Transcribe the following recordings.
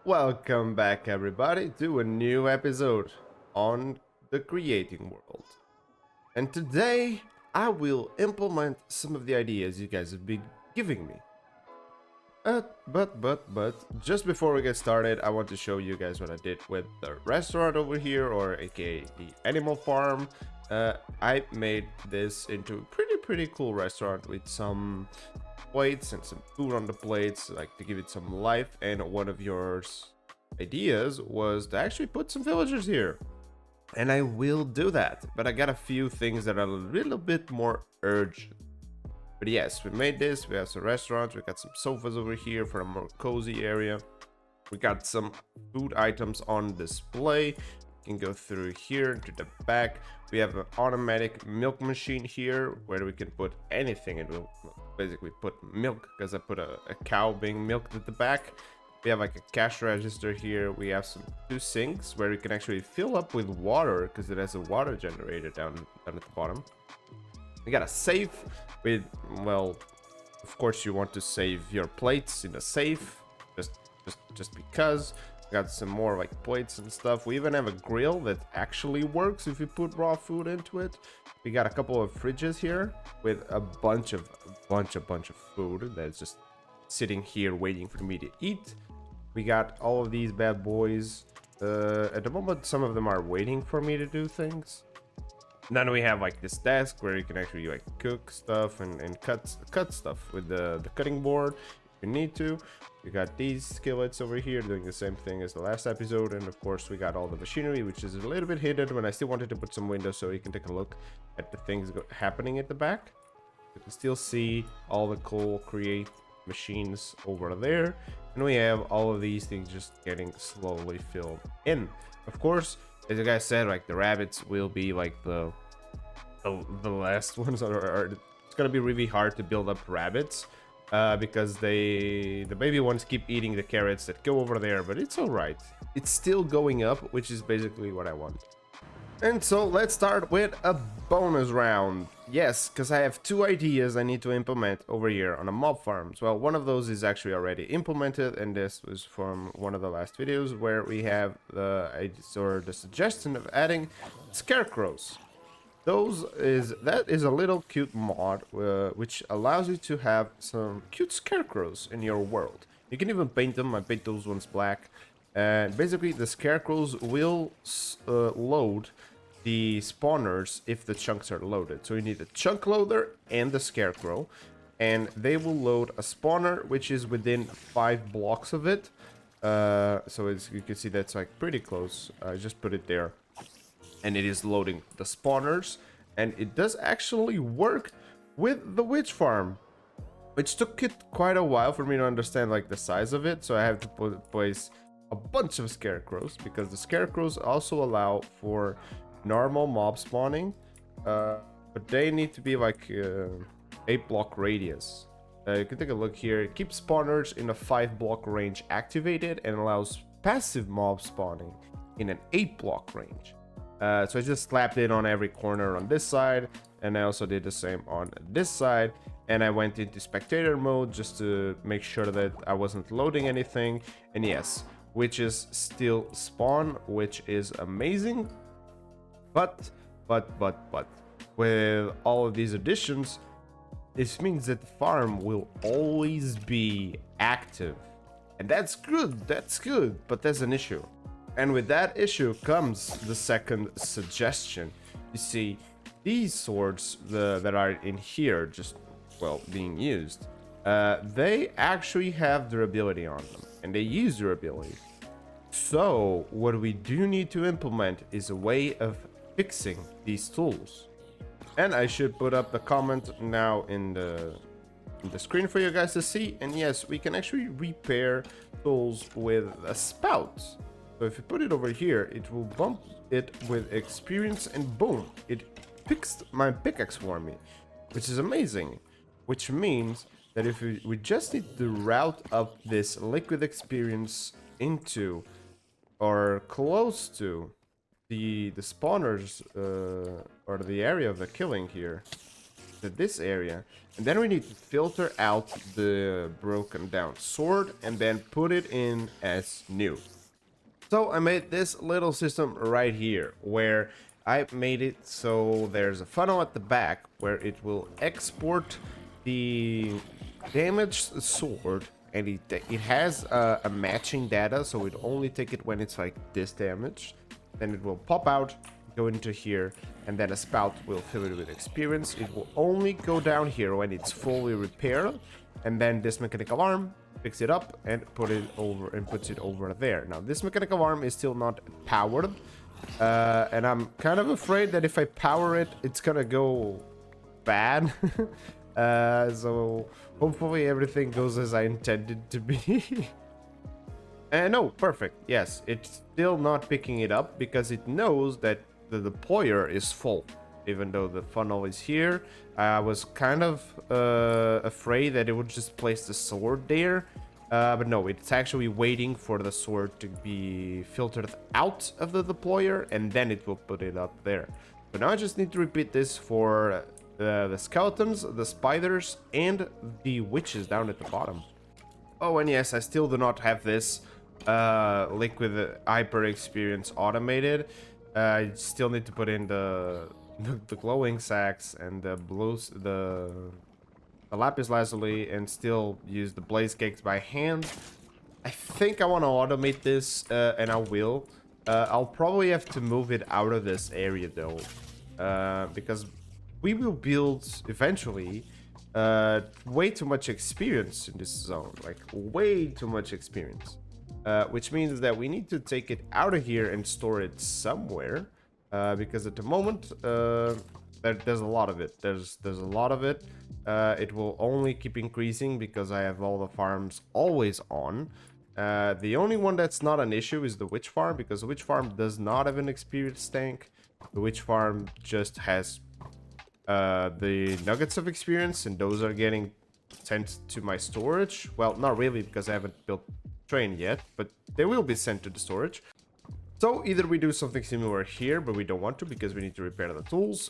Welcome back, everybody, to a new episode on the creating world. And today, I will implement some of the ideas you guys have been giving me. Just before we get started, I want to show you guys what I did with the restaurant over here, or aka the animal farm. I made this into a pretty cool restaurant with some plates and some food on the plates, like to give it some life. And one of your ideas was to actually put some villagers here, and I will do that. But I got a few things that are a little bit more urgent. But yes, we made this. We have some restaurants. We got some sofas over here for a more cozy area. We got some food items on display. You can go through here to the back. We have an automatic milk machine here where we can put anything. It will basically put milk, because I put a cow being milked at the back. We have like a cash register here. We have two sinks where you can actually fill up with water, because it has a water generator down at the bottom. We got a safe with, well, of course you want to save your plates in a safe, just because. We got some more like plates and stuff. We even have a grill that actually works if you put raw food into it. We got a couple of fridges here with a bunch of food that's just sitting here waiting for me to eat. We got all of these bad boys. At the moment, some of them are waiting for me to do things. Then we have like this desk where you can actually like cook stuff and cut stuff with the cutting board if you need to. We got these skillets over here doing the same thing as the last episode, and of course we got all the machinery, which is a little bit hidden, but I still wanted to put some windows so you can take a look at the things happening at the back. You can still see all the cool create machines over there, and we have all of these things just getting slowly filled in. Of course, as you guys said, like the rabbits will be like the last ones, or it's gonna be really hard to build up rabbits because the baby ones keep eating the carrots that go over there, but it's all right. It's still going up, which is basically what I want. And so let's start with a bonus round. Yes, because I have two ideas I need to implement over here on a mob farms. Well, one of those is actually already implemented, and this was from one of the last videos where we have the suggestion of adding scarecrows. That is a little cute mod which allows you to have some cute scarecrows in your world. You can even paint them. I paint those ones black, and basically the scarecrows will load the spawners if the chunks are loaded. So you need a chunk loader and the scarecrow, and they will load a spawner which is within 5 blocks of it. So you can see that's like pretty close. I just put it there, and it is loading the spawners, and it does actually work with the witch farm, which took it quite a while for me to understand like the size of it. So I have to place a bunch of scarecrows, because the scarecrows also allow for normal mob spawning, but they need to be like 8 block radius. You can take a look here. It keeps spawners in a 5 block range activated and allows passive mob spawning in an 8 block range. So I just slapped it on every corner on this side, and I also did the same on this side, and I went into spectator mode just to make sure that I wasn't loading anything. And yes, witches still spawn, which is amazing. But with all of these additions, this means that the farm will always be active, and that's good, but there's an issue. And with that issue comes the second suggestion. You see, these swords that are in here, just, well, being used, they actually have durability on them, and they use durability. So what we do need to implement is a way of fixing these tools. And I should put up the comment now in the screen for you guys to see. And yes, we can actually repair tools with a spout. So if you put it over here, it will bump it with experience, and boom, it fixed my pickaxe for me, which is amazing. Which means that if we just need to route up this liquid experience into or close to the spawners or the area of the killing here, to this area, and then we need to filter out the broken down sword and then put it in as new. So I made this little system right here where I made it so there's a funnel at the back where it will export the damaged sword, and it has a matching data, so it only take it when it's like this damage. Then it will pop out, go into here, and then a spout will fill it with experience. It will only go down here when it's fully repaired, and then this mechanical arm picks it up and puts it over there. Now this mechanical arm is still not powered, and I'm kind of afraid that if I power it, it's gonna go bad. So hopefully everything goes as I intended to be. And no, perfect. Yes, it's still not picking it up because it knows that the deployer is full, even though the funnel is here. I was kind of afraid that it would just place the sword there, but no, it's actually waiting for the sword to be filtered out of the deployer, and then it will put it up there. So now I just need to repeat this for the skeletons, the spiders, and the witches down at the bottom. Oh, and yes, I still do not have this liquid hyper experience automated. I still need to put in the glowing sacks and the blues, the lapis lazuli, and still use the blaze cakes by hand. I think I want to automate this, and I will. I'll probably have to move it out of this area though, because we will build eventually way too much experience in this zone, like way too much experience. Which means that we need to take it out of here and store it somewhere, because at the moment there's a lot of it. There's a lot of it. It will only keep increasing because I have all the farms always on. The only one that's not an issue is the witch farm, because the witch farm does not have an experience tank. The witch farm just has the nuggets of experience, and those are getting sent to my storage. Well, not really, because I haven't built train yet, but they will be sent to the storage. So either we do something similar here, but we don't want to because we need to repair the tools,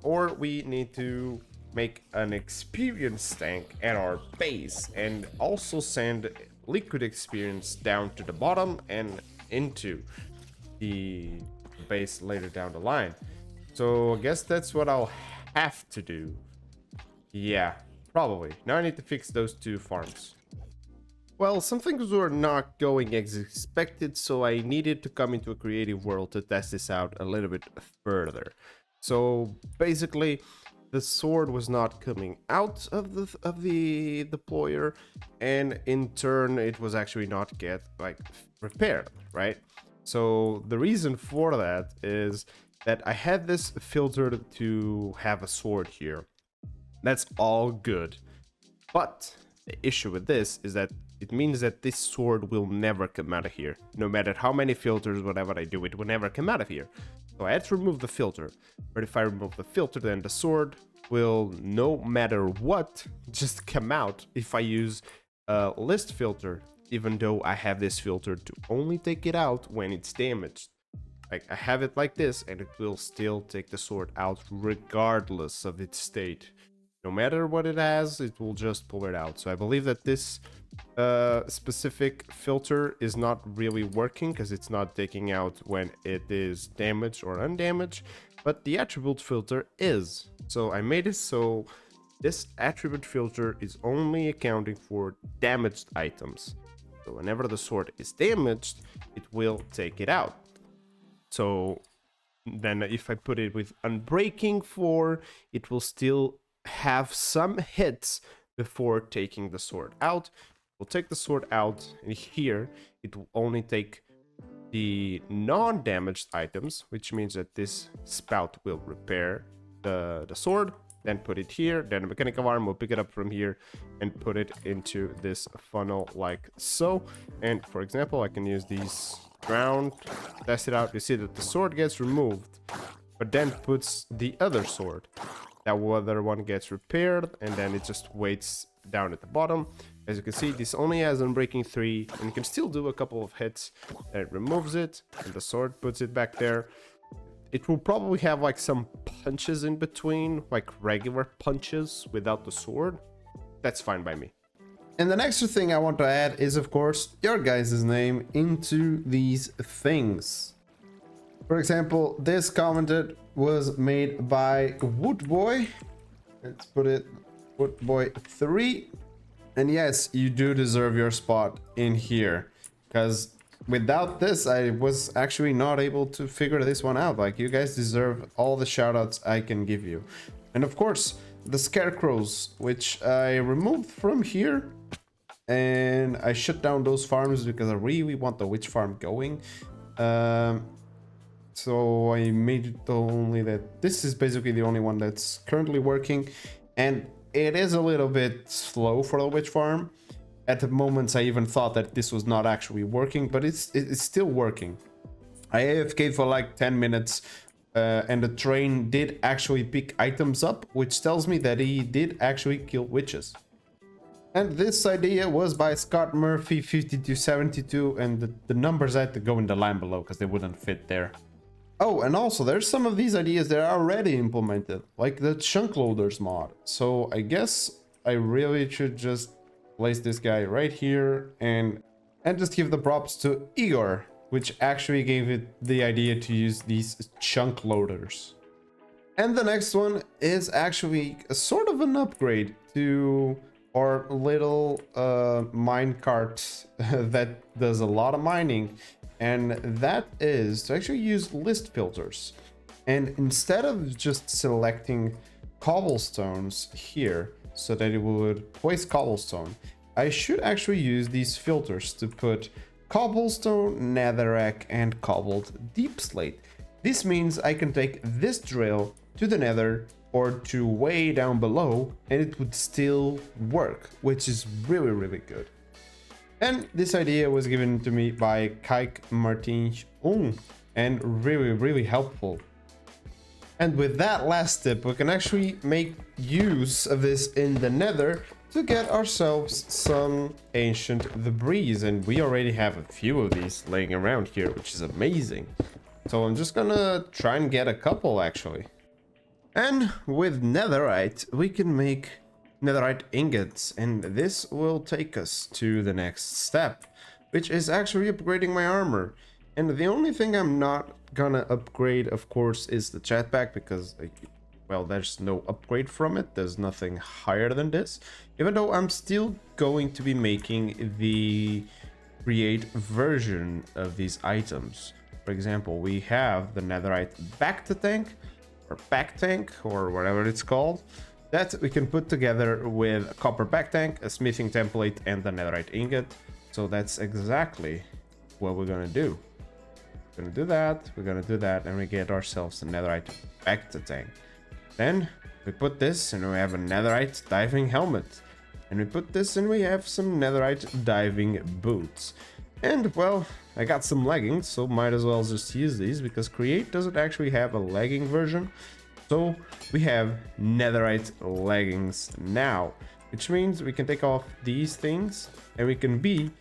or we need to make an experience tank at our base and also send liquid experience down to the bottom and into the base later down the line. So I guess that's what I'll have to do. Yeah, probably. Now I need to fix those two farms. Well, some things were not going as expected, so I needed to come into a creative world to test this out a little bit further. So basically, the sword was not coming out of the deployer, and in turn, it was actually not repaired, right? So the reason for that is that I had this filtered to have a sword here. That's all good, but the issue with this is that it means that this sword will never come out of here. No matter how many filters, whatever I do, it will never come out of here. So I had to remove the filter. But if I remove the filter, then the sword will, no matter what, just come out if I use a list filter, even though I have this filter to only take it out when it's damaged. Like, I have it like this, and it will still take the sword out regardless of its state. No matter what it has, it will just pull it out. So I believe that this specific filter is not really working because it's not taking out when it is damaged or undamaged, but the attribute filter is. So I made it so this attribute filter is only accounting for damaged items. So whenever the sword is damaged, it will take it out. So then if I put it with unbreaking 4, it will still have some hits before taking the sword out. We'll take the sword out, and here it will only take the non-damaged items, which means that this spout will repair the sword, then put it here, then the mechanical arm will pick it up from here and put it into this funnel like so. And for example, I can use these ground, test it out. You see that the sword gets removed, but then puts the other sword. That other one gets repaired, and then it just waits down at the bottom. As you can see, this only has unbreaking 3, and you can still do a couple of hits. Then it removes it, and the sword puts it back there. it will probably have like some punches in between, like regular punches without the sword. That's fine by me. And the next thing I want to add is, of course, your guys' name into these things. For example, this commented was made by Woodboy. Let's put it Woodboy3. And yes, you do deserve your spot in here, because without this, I was actually not able to figure this one out. Like, you guys deserve all the shoutouts I can give you. And of course, the scarecrows, which I removed from here. And I shut down those farms because I really want the witch farm going. So I made it only that this is basically the only one that's currently working. And it is a little bit slow for the witch farm. At the moments I even thought that this was not actually working, but it's still working. I AFK'd for like 10 minutes and the train did actually pick items up, which tells me that he did actually kill witches. And this idea was by Scott Murphy 5272, and the numbers I had to go in the line below because they wouldn't fit there. Oh, and also there's some of these ideas that are already implemented, like the chunk loaders mod. So I guess I really should just place this guy right here and just give the props to Igor, which actually gave it the idea to use these chunk loaders. And the next one is actually a sort of an upgrade to our little minecart that does a lot of mining, and that is to actually use list filters. And instead of just selecting cobblestones here so that it would place cobblestone, I should actually use these filters to put cobblestone, netherrack, and cobbled deep slate. This means I can take this drill to the nether or to way down below and it would still work, which is really, really good. And this idea was given to me by Kijk Martins and really, really helpful. And with that last tip, we can actually make use of this in the nether to get ourselves some ancient debris. And we already have a few of these laying around here, which is amazing. So I'm just gonna try and get a couple actually. And with netherite, we can make netherite ingots, and this will take us to the next step, which is actually upgrading my armor. And the only thing I'm not gonna upgrade, of course, is the jetpack, because, well, there's no upgrade from it. There's nothing higher than this, even though I'm still going to be making the create version of these items. For example, we have the netherite back tank, or whatever it's called, that we can put together with a copper back tank, a smithing template, and the netherite ingot. So that's exactly what we're gonna do. We're gonna do that, and we get ourselves a netherite back tank. Then we put this and we have a netherite diving helmet, and we put this and we have some netherite diving boots. And well, I got some leggings, so might as well just use these, because Create doesn't actually have a legging version. So we have netherite leggings now, which means we can take off these things and we can be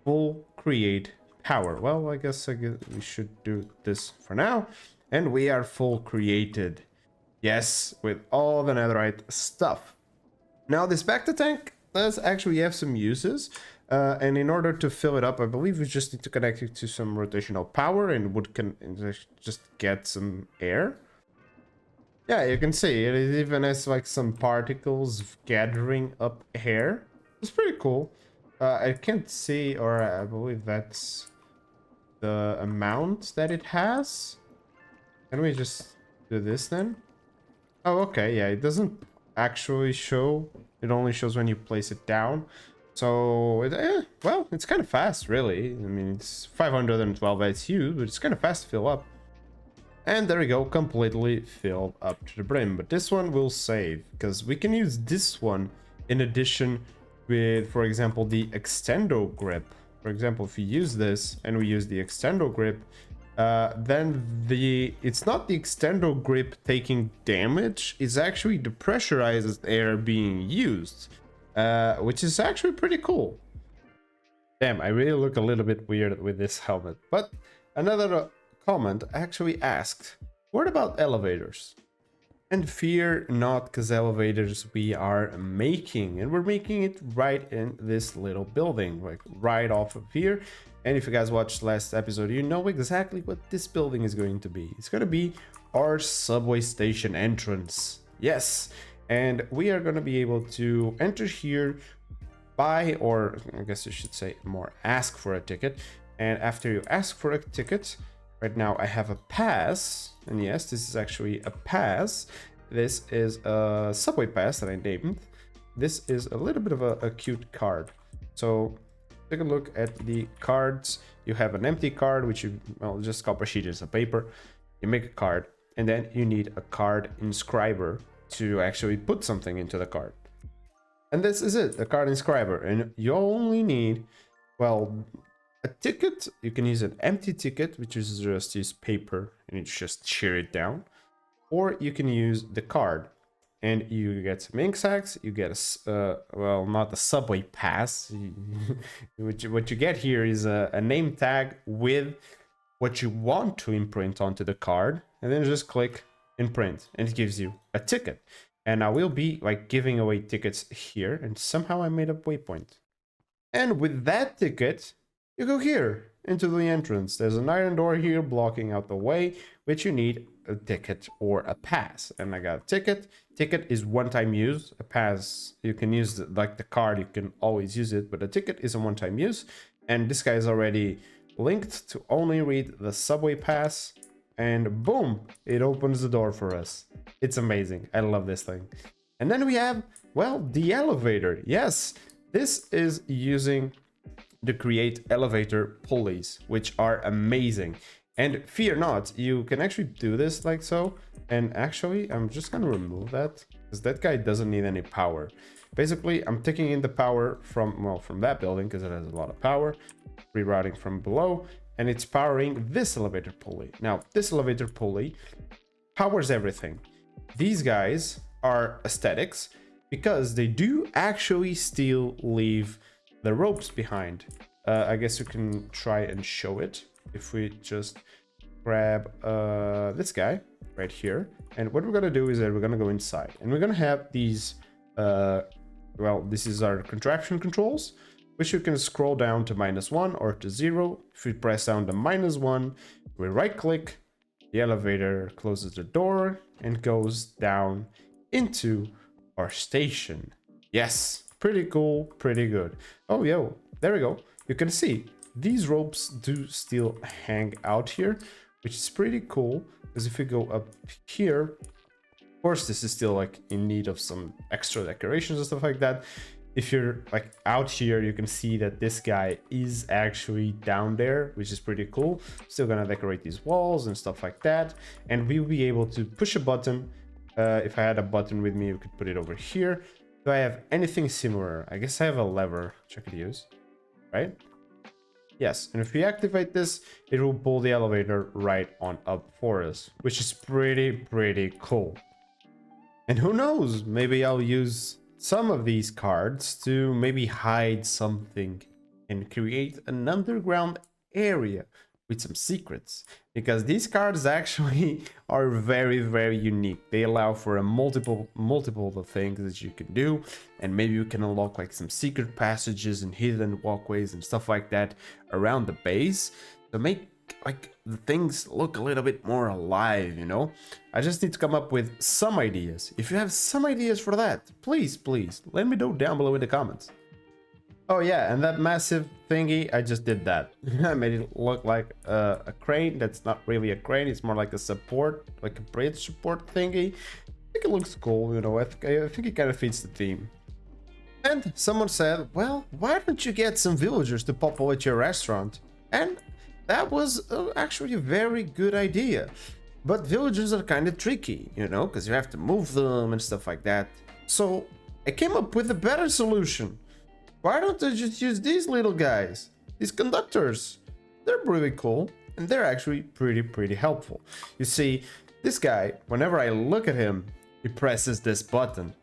full Create power. Well, I guess we should do this for now, and we are full created. Yes, with all the netherite stuff. Now this back to tank does actually have some uses. And in order to fill it up, I believe we just need to connect it to some rotational power and just get some air. Yeah, you can see it even has like some particles gathering up air. It's pretty cool. I can't see, or I believe that's the amount that it has. Can we just do this then? Oh, okay, yeah, it doesn't actually show. It only shows when you place it down. So, well, it's kind of fast, really. I mean, it's 512 ICU, but it's kind of fast to fill up. And there we go, completely filled up to the brim. But this one will save, because we can use this one in addition with, for example, the extendo grip. For example, if we use this and we use the extendo grip, then it's not the extendo grip taking damage, it's actually the pressurized air being used. Which is actually pretty cool. Damn, I really look a little bit weird with this helmet. But another comment actually asked, What about elevators? And fear not, because elevators we are making, and we're making it right in this little building, like right off of here. And if you guys watched last episode, you know exactly what this building is going to be. It's going to be our subway station entrance. Yes, and we are going to be able to enter here, buy, or I guess you should say more, ask for a ticket. And after you ask for a ticket, right now I have a pass, and yes, this is actually a pass. This is a subway pass that I named. This is a little bit of a cute card. So take a look at the cards. You have an empty card, which you, well, just copper sheet is a paper. You make a card, and then you need a card inscriber to actually put something into the card. And this is it, the card inscriber. And you only need, well, a ticket. You can use an empty ticket, which is just use paper and you just shear it down. Or you can use the card and you get some ink sacks. You get a, well, not a subway pass. What you get here is a name tag with what you want to imprint onto the card. And then just click imprint and it gives you a ticket. And I will be like giving away tickets here, and somehow I made a waypoint. And with that ticket, you go here into the entrance. There's an iron door here blocking out the way, which you need a ticket or a pass. And I got a ticket. Ticket is one-time use. A pass, you can use like the card, you can always use it, but a ticket is a one-time use. And this guy is already linked to only read the subway pass. And boom, it opens the door for us. It's amazing. I love this thing. And then we have, well, the elevator. Yes, this is using the create elevator pulleys, which are amazing. And fear not, you can actually do this like so. And actually, I'm just gonna remove that because that guy doesn't need any power. Basically, I'm taking in the power from, well, from that building because it has a lot of power, rerouting from below. And it's powering this elevator pulley. Now, this elevator pulley powers everything. These guys are aesthetics because they do actually still leave the ropes behind. I guess you can try and show it if we just grab this guy right here. And what we're gonna do is that we're gonna go inside and we're gonna have these, well, this is our contraption controls, which you can scroll down to -1 or to 0. If we press down to -1, we right click, the elevator closes the door and goes down into our station. Yes, pretty cool, pretty good. Oh, yo, there we go. You can see these ropes do still hang out here, which is pretty cool because if we go up here, of course, this is still like in need of some extra decorations and stuff like that. If you're like out here, you can see that this guy is actually down there, which is pretty cool. Still gonna decorate these walls and stuff like that. And we'll be able to push a button. If I had a button with me, we could put it over here. Do I have anything similar? I guess I have a lever, which I could use, right? Yes, and if we activate this, it will pull the elevator right on up for us, which is pretty cool. And who knows, maybe I'll use some of these cards to maybe hide something and create an underground area with some secrets, because these cards actually are very unique. They allow for a multiple things that you can do, and maybe you can unlock like some secret passages and hidden walkways and stuff like that around the base to make like the things look a little bit more alive, you know. I just need to come up with some ideas. If you have some ideas for that, please let me know down below in the comments. Oh yeah, and that massive thingy, I just did that. I made it look like a crane. That's not really a crane, it's more like a support, like a bridge support thingy. I think it looks cool, you know. I think it kind of fits the theme. And someone said, well, why don't you get some villagers to populate your restaurant? And that was actually a very good idea. But villagers are kind of tricky, you know, because you have to move them and stuff like that. So I came up with a better solution. Why don't I just use these little guys? These conductors. They're really cool and they're actually pretty helpful. You see, this guy, whenever I look at him, he presses this button.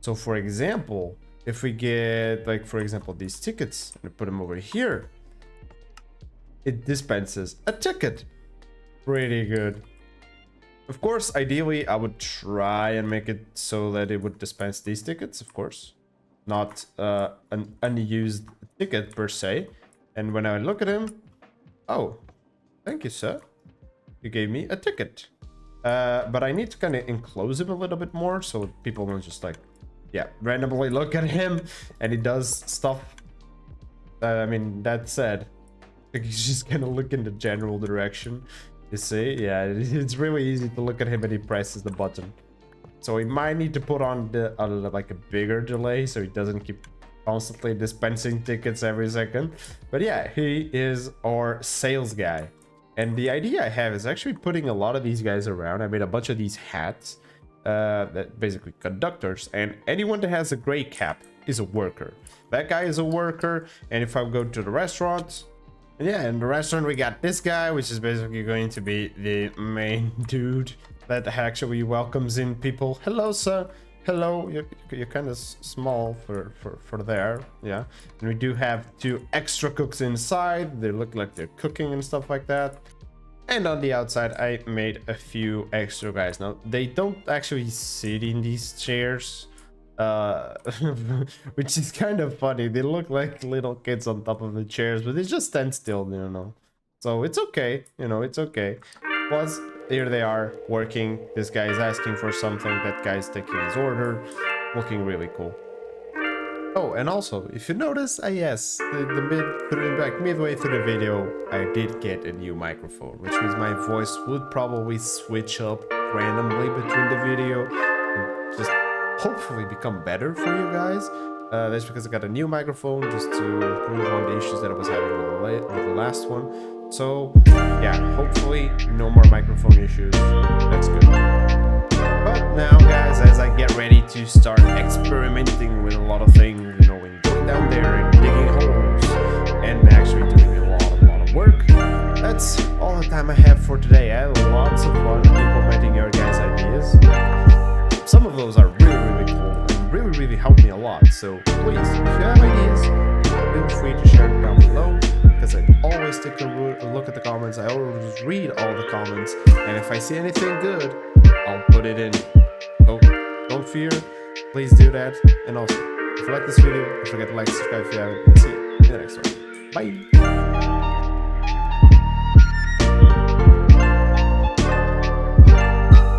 So for example, if we get like, for example, these tickets and put them over here, it dispenses a ticket. Pretty good. Of course, ideally, I would try and make it so that it would dispense these tickets, of course. Not an unused ticket per se. And when I look at him, oh, thank you, sir. You gave me a ticket. But I need to kind of enclose him a little bit more so people won't just like, yeah, randomly look at him and he does stuff. I mean, that said, he's just gonna look in the general direction. You see? Yeah, it's really easy to look at him and he presses the button. So we might need to put on the like a bigger delay so he doesn't keep constantly dispensing tickets every second. But yeah, he is our sales guy. And the idea I have is actually putting a lot of these guys around. I made a bunch of these hats that basically conductors, and anyone that has a gray cap is a worker. That guy is a worker. And if I go to the restaurant, yeah, in the restaurant we got this guy, which is basically going to be the main dude that actually welcomes in people. Hello, sir. Hello. You're kind of small for there. Yeah. And we do have 2 extra cooks inside. They look like they're cooking and stuff like that. And on the outside, I made a few extra guys. Now, they don't actually sit in these chairs, which is kind of funny. They look like little kids on top of the chairs, but they just stand still, you know. So it's okay, you know, it's okay. Plus, here they are working. This guy is asking for something. That guy is taking his order. Looking really cool. Oh, and also, if you notice, yes, midway through the video, I did get a new microphone, which means my voice would probably switch up randomly between the video and just hopefully become better for you guys. That's because I got a new microphone just to improve on the issues that I was having with the last one. So, yeah, hopefully no more microphone issues. That's good. But now, guys, as I get ready to start experimenting with a lot of things, you know, and going down there and digging holes and actually doing a lot of work, that's all the time I have for today. I had lots of fun implementing your guys' ideas. Some of those are really cool and really help me a lot. So please, if you have ideas, feel free to share them down below, because I always take a look at the comments. I always read all the comments, and if I see anything good, I'll put it in. So don't fear, please do that. And also, if you like this video, don't forget to like, subscribe if you haven't. See you in the next one. Bye.